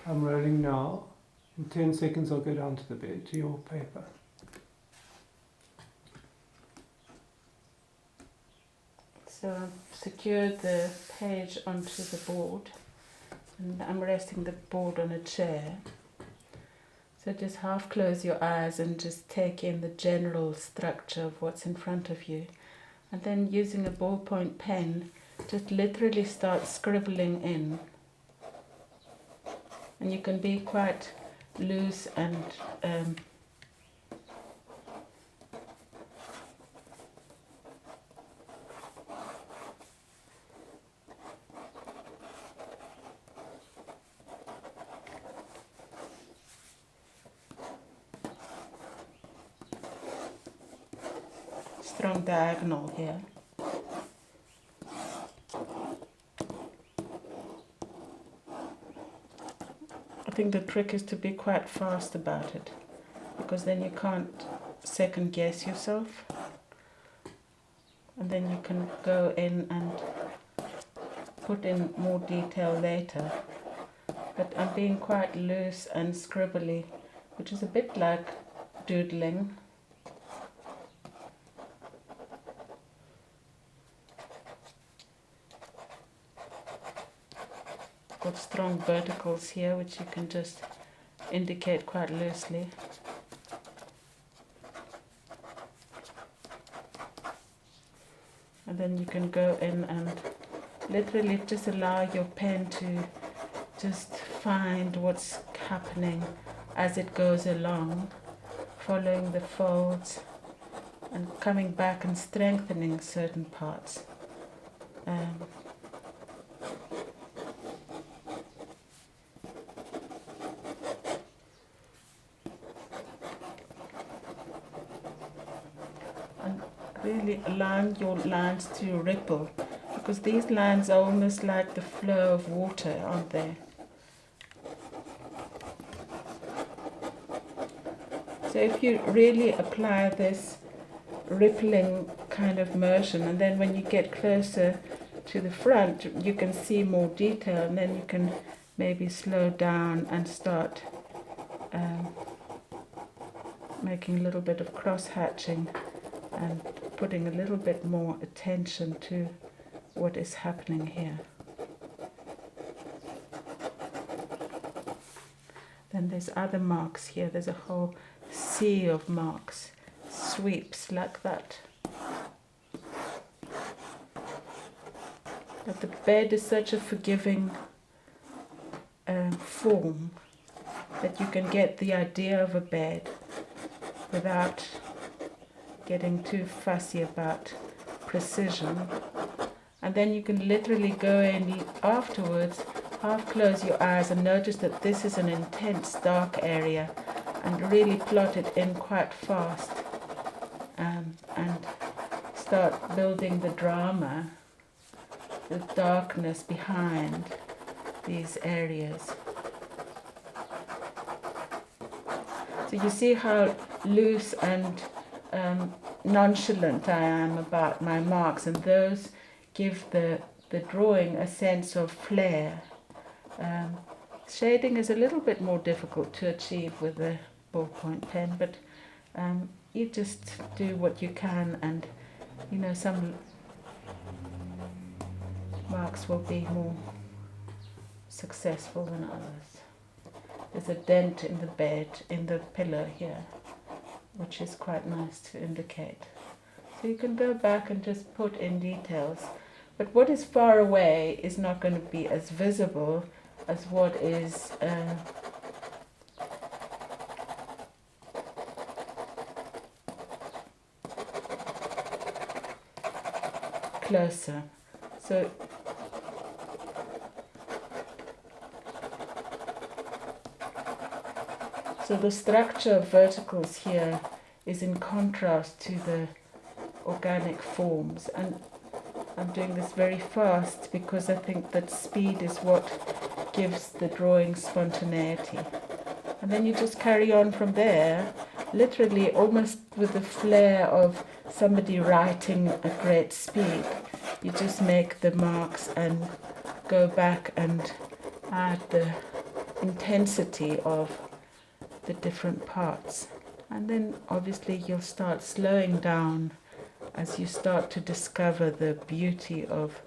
I'm rolling now. In 10 seconds I'll go down to the bed, to your paper. So I've secured the page onto the board and I'm resting the board on a chair. So just half close your eyes and just take in the general structure of what's in front of you. And then using a ballpoint pen, just literally start scribbling in. And you can be quite loose and strong diagonal here. I think the trick is to be quite fast about it, because then you can't second guess yourself, and then you can go in and put in more detail later. But I'm being quite loose and scribbly, which is a bit like doodling. Got strong verticals here, which you can just indicate quite loosely. And then you can go in and literally just allow your pen to just find what's happening as it goes along, following the folds and coming back and strengthening certain parts. And really allowing your lines to ripple, because these lines are almost like the flow of water, aren't they? So if you really apply this rippling kind of motion, and then when you get closer to the front you can see more detail, and then you can maybe slow down and start making a little bit of cross-hatching and putting a little bit more attention to what is happening here. Then there's other marks here. There's a whole sea of marks, sweeps like that. But the bed is such a forgiving form that you can get the idea of a bed without getting too fussy about precision. And then you can literally go in afterwards, half close your eyes and notice that this is an intense dark area, and really plot it in quite fast, and start building the drama, the darkness behind these areas. So you see how loose and nonchalant I am about my marks, and those give the drawing a sense of flair. Shading is a little bit more difficult to achieve with a ballpoint pen, but you just do what you can, and you know, some marks will be more successful than others. There's a dent in the bed, in the pillow here, which is quite nice to indicate. So you can go back and just put in details, but what is far away is not going to be as visible as what is closer. So the structure of verticals here is in contrast to the organic forms, and I'm doing this very fast because I think that speed is what gives the drawing spontaneity. And then you just carry on from there, literally almost with the flair of somebody writing at great speed. You just make the marks and go back and add the intensity of the different parts. And then obviously you'll start slowing down as you start to discover the beauty of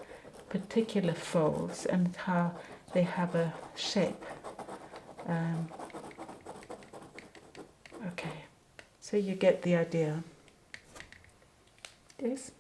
particular folds and how they have a shape. Okay, so you get the idea. Yes?